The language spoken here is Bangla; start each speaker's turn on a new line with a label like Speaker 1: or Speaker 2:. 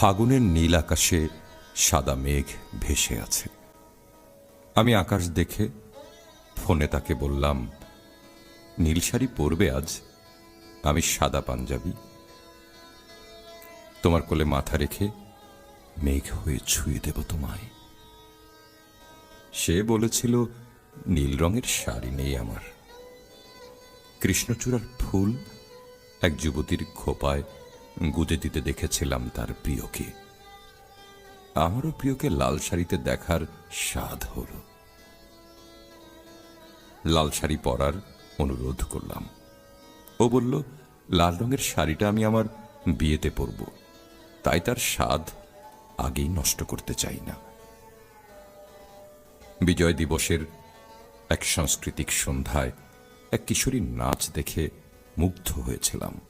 Speaker 1: ফাগুনের নীল আকাশে সাদা মেঘ ভেসে আছে। আমি আকাশ দেখে ফোনে তাকে বললাম, নীল শাড়ি পরবে আজ? আমি সাদা পাঞ্জাবি। তোমার কোলে মাথা রেখে মেঘ হয়ে ছুঁয়ে দেব তোমায়। সে বলেছিল, নীল রঙের শাড়ি নেই আমার। কৃষ্ণচূড়ার ফুল এক যুবতীর খোপায় গুজে দিতে দেখেছিলাম তার প্রিয়কে। আমারও প্রিয়কে লাল শাড়িতে দেখার স্বাদ হল। লাল শাড়ি পরার অনুরোধ করলাম। ও বলল, লাল রঙের শাড়িটা আমি আমার বিয়েতে পরব, তাই তার স্বাদ আগেই নষ্ট করতে চাই না। বিজয় দিবসের এক সাংস্কৃতিক সন্ধ্যায় এক কিশোরীর নাচ দেখে মুগ্ধ হয়েছিলাম।